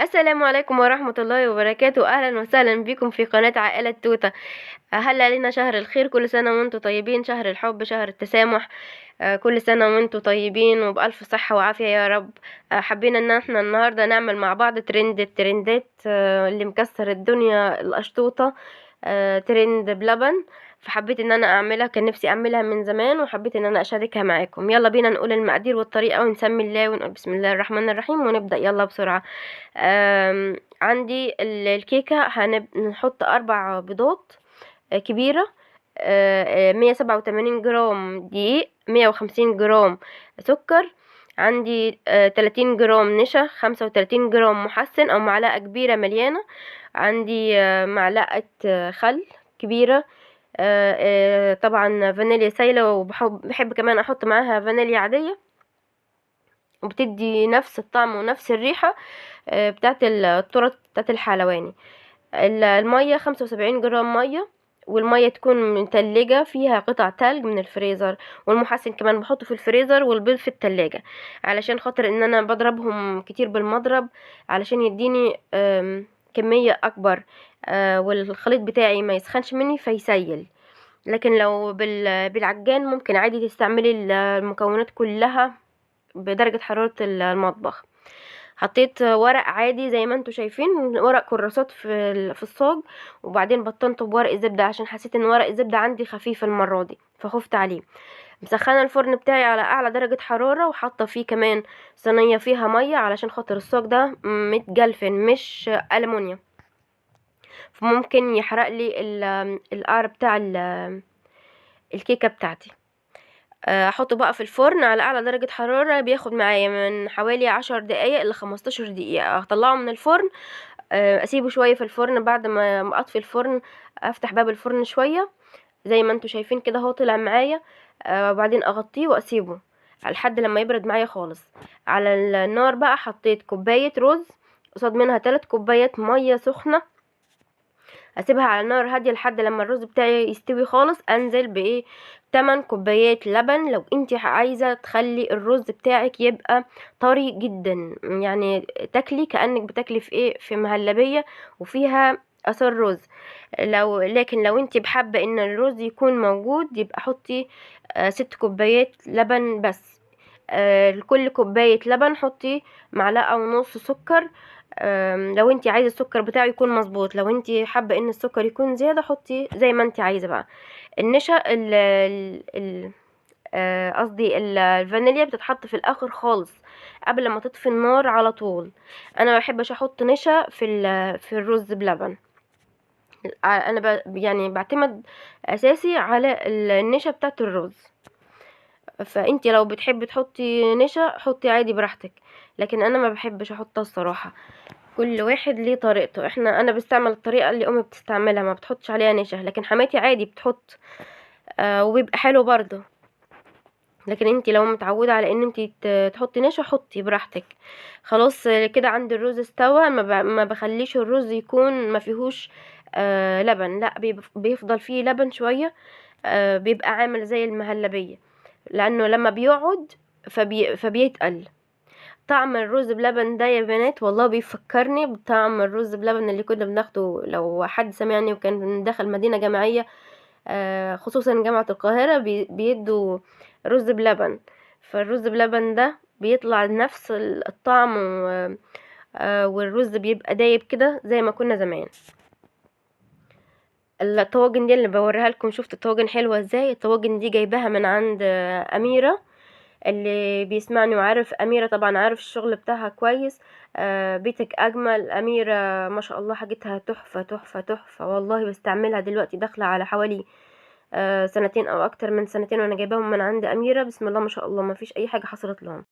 السلام عليكم ورحمة الله وبركاته. أهلا وسهلا بكم في قناة عائلة توتة. هلا علينا شهر الخير، كل سنة وانتم طيبين، شهر الحب، شهر التسامح. كل سنة وانتم طيبين وبألف صحة وعافية يا رب. حبينا ان احنا النهاردة نعمل مع بعض ترند الترندات اللي مكسر الدنيا، الأشطوطة. ترند بلبن. فحبيت ان انا اعملها، كان نفسي اعملها من زمان وحبيت ان انا اشاركها معاكم. يلا بينا نقول المقادير والطريقة ونسمي الله ونقول بسم الله الرحمن الرحيم ونبدأ يلا بسرعة. عندي الكيكة هنحط 4 بيضات كبيرة. 187 جرام دقيق، 150 جرام سكر. عندي 30 جرام نشا، 35 جرام محسن أو معلقة كبيرة مليانة. عندي معلقة خل كبيرة. طبعا فانيليا سايلة، وبحب كمان أحط معاها فانيليا عادية، وبتدي نفس الطعم ونفس الريحة بتاعت التورت بتاعت الحلواني. المية 75 جرام مية، والمية تكون متلجة فيها قطع تلج من الفريزر. والمحسن كمان بحطه في الفريزر، والبيض في التلاجة علشان خاطر ان انا بضربهم كتير بالمضرب علشان يديني كمية اكبر. والخليط بتاعي ما يسخنش مني فيسيل. لكن لو بالعجان ممكن عادي تستعملي المكونات كلها بدرجة حرارة المطبخ. حطيت ورق عادي زي ما انتوا شايفين، ورق كراسات في الصاج، وبعدين بطنته بورق الزبدة عشان حسيت ان ورق الزبدة عندي خفيف المرة دي فخفت عليه. مسخنه الفرن بتاعي على اعلى درجة حرارة، وحاطه فيه كمان صينية فيها مية علشان خاطر الصاج ده متجلفن مش ألمونيوم، فممكن يحرق لي القعر بتاع الكيكة بتاعتي. احطه بقى في الفرن على اعلى درجة حرارة، بياخد معايا من حوالي 10 دقايق ل15 دقيقة. اطلعه من الفرن، اسيبه شوية في الفرن. بعد ما اطفي الفرن افتح باب الفرن شوية زي ما انتوا شايفين كده، هو طلع معايا. وبعدين اغطيه واسيبه لحد لما يبرد معايا خالص. على النار بقى حطيت كوباية رز قصاد منها 3 كوبايات مية سخنة. اسيبها على نار هاديه لحد لما الرز بتاعي يستوي خالص. انزل بايه 8 كوبايات لبن. لو انت عايزه تخلي الرز بتاعك يبقى طري جدا، يعني تاكلي كانك بتاكلي في ايه، في مهلبيه وفيها اثر رز. لكن لو انت بحابه ان الرز يكون موجود يبقى حطي 6 كوبايات لبن بس. لكل كوبايه لبن حطي معلقه ونص سكر. لو انتي عايزه السكر بتاعه يكون مظبوط. لو انتي حابه ان السكر يكون زياده حطي زي ما انتي عايزه بقى. النشا قصدي الفانيليا بتتحط في الاخر خالص قبل ما تطفي النار على طول. انا ما بحبش احط نشا في الرز بلبن. انا يعني بعتمد اساسي على النشا بتاعه الرز. فانتي لو بتحبي تحطي نشا حطي عادي براحتك، لكن انا ما بحبش احطها الصراحه. كل واحد ليه طريقته. انا بستعمل الطريقه اللي امي بتستعملها، ما بتحطش عليها نشا، لكن حماتي عادي بتحط وبيبقى حلو برضه. لكن انتي لو متعوده على ان انتي تحطي نشا حطي براحتك. خلاص كده عندي الرز استوى. ما بخليش الرز يكون ما فيهوش لبن، لا بيفضل فيه لبن شويه. بيبقى عامل زي المهلبيه، لانه لما بيقعد فبيتقل. طعم الرز بلبن ده يا بنات والله بيفكرني بطعم الرز بلبن اللي كنا بناخده. لو حد سمعني وكان دخل مدينة جامعية خصوصا جامعة القاهرة بيدوا رز بلبن. فالرز بلبن ده بيطلع نفس الطعم والرز بيبقى دايب كده زي ما كنا زمان. الطواجن دي اللي بوريها لكم، شفت الطواجن حلوة ازاي. الطواجن دي جايباها من عند أميرة. اللي بيسمعني وعارف أميرة طبعا عارف الشغل بتاعها كويس. بيتك أجمل أميرة، ما شاء الله حاجتها تحفة تحفة تحفة والله. بستعملها دلوقتي داخلة على حوالي سنتين أو أكتر من سنتين وأنا جايباهم من عند أميرة. بسم الله ما شاء الله ما فيش أي حاجة حصلت لهم.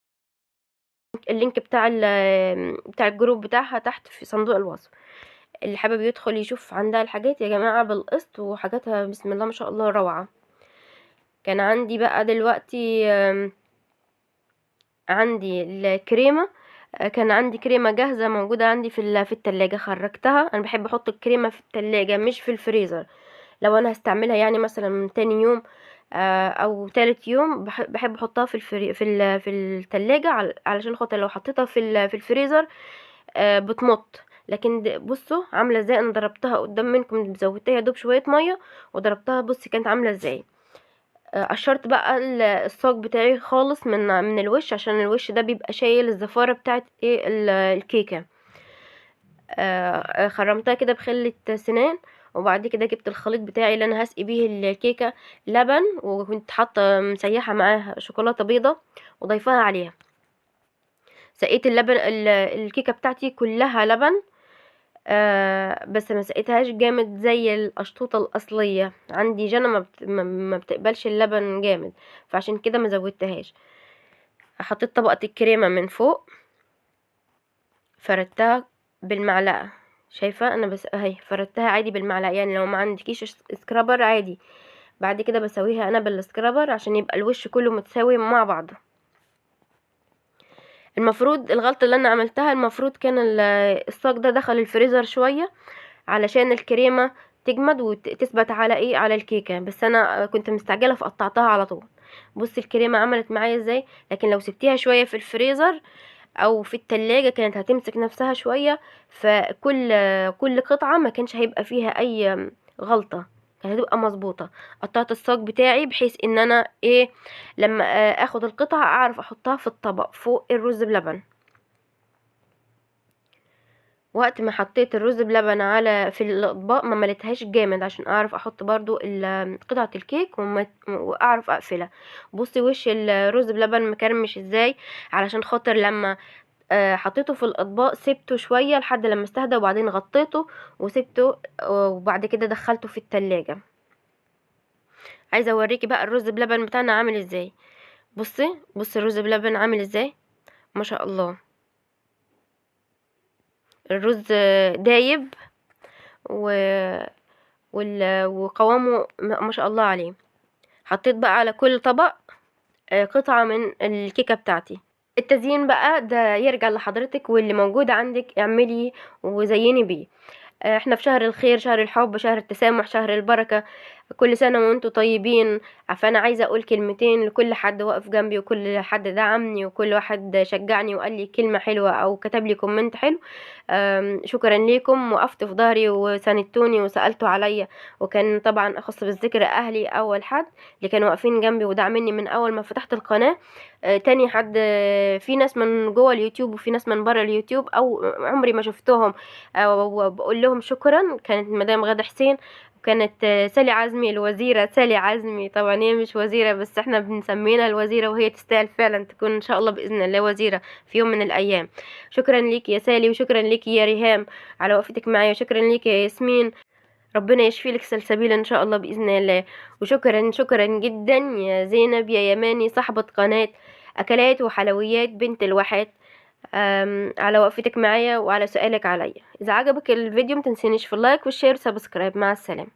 اللينك بتاع الجروب بتاعها تحت في صندوق الوصف. اللي حابب يدخل يشوف عندها الحاجات يا جماعة بالقسط، وحاجاتها بسم الله ما شاء الله روعة. كان عندي بقى دلوقتي عندي الكريمة. كان عندي كريمة جاهزة موجودة عندي في التلاجة، خرجتها. انا بحب احط الكريمة في التلاجة مش في الفريزر. لو انا هستعملها يعني مثلا من تاني يوم او تالت يوم بحب احطها في التلاجة علشان خاطر لو حطيتها في الفريزر بتمط. لكن بصوا عامله ازاي، انا ضربتها قدام منكم، زودتها يا دوب شويه ميه وضربتها، بصي كانت عامله ازاي. قشرت بقى الصاج بتاعي خالص من الوش، عشان الوش ده بيبقى شايل الزفاره بتاعت ايه الكيكه. خرمتها كده بخلة سنان. وبعد كده جبت الخليط بتاعي اللي انا هسقي بيه الكيكه، لبن، وكنت حاطه مسيحه معاها شوكولاته بيضه وضيفها عليها. سقيت اللبن الكيكه بتاعتي كلها لبن. بس ما سقيتهاش جامد زي القشطوطه الاصليه، عندي جنى ما بتقبلش اللبن جامد، فعشان كده ما زودتهاش. حطيت طبقه الكريمه من فوق، فردتها بالمعلقه. شايفه انا بس اهي فردتها عادي بالمعلقه، يعني لو ما عندكيش سكرابر عادي. بعد كده بسويها انا بالسكرابر عشان يبقى الوش كله متساوي مع بعضه. المفروض الغلطه اللي انا عملتها، المفروض كان الصاج ده دخل الفريزر شويه علشان الكريمه تجمد وتثبت على ايه، على الكيكه، بس انا كنت مستعجله فقطعتها على طول. بصي الكريمه عملت معايا ازاي، لكن لو سبتيها شويه في الفريزر او في التلاجة كانت هتمسك نفسها شوية، فكل قطعة ما كانش هيبقى فيها اي غلطة، كانت هتبقى مظبوطة. قطعت الصاج بتاعي بحيث ان انا ايه، لما اخد القطعة اعرف احطها في الطبق فوق الرز بلبن. وقت ما حطيت الرز بلبن على في الاطباق ما مليتهاش جامد عشان اعرف احط برضو قطعة الكيك واعرف اقفلها. بصي وش الرز بلبن مكرمش ازاي، علشان خاطر لما حطيته في الاطباق سبته شويه لحد لما استهدى، وبعدين غطيته وسبته، وبعد كده دخلته في التلاجة. عايزه اوريكي بقى الرز بلبن بتاعنا عامل ازاي. بصي الرز بلبن عامل ازاي، ما شاء الله. الرز دايب و... وقوامه ما شاء الله عليه. حطيت بقى على كل طبق قطعه من الكيكه بتاعتي. التزيين بقى ده يرجع لحضرتك، واللي موجود عندك اعملي وزيني بيه. احنا في شهر الخير، شهر الحب، شهر التسامح، شهر البركة. كل سنة وانتم طيبين. فانا عايزة اقول كلمتين لكل حد واقف جنبي، وكل حد دعمني، وكل واحد شجعني وقال لي كلمة حلوة او كتب لي كومنت حلو. شكرا ليكم، وقفت في ظهري وساندتوني وسألتوا عليا. وكان طبعا اخص بالذكر اهلي اول حد اللي كانوا واقفين جنبي ودعمني من اول ما فتحت القناة. تاني حد، في ناس من جوه اليوتيوب وفي ناس من بره اليوتيوب او عمري ما شفتهم، وبقول لهم شكرا. كانت مدام غادة حسين، وكانت سالي عزمي الوزيرة، سالي عزمي طبعا هي مش وزيرة بس احنا بنسمينا الوزيرة، وهي تستاهل فعلا تكون ان شاء الله بإذن الله وزيرة في يوم من الأيام. شكرا ليك يا سالي، وشكرا ليك يا ريهام على وقفتك معايا، وشكرا ليك يا ياسمين، ربنا يشفي لك سلسبيل ان شاء الله باذن الله. وشكرا جدا يا زينب يا يماني صاحبة قناة اكلات وحلويات بنت الواحات، على وقفتك معايا وعلى سؤالك عليا. اذا عجبك الفيديو متنسينيش في اللايك والشير وسبسكرايب. مع السلامة.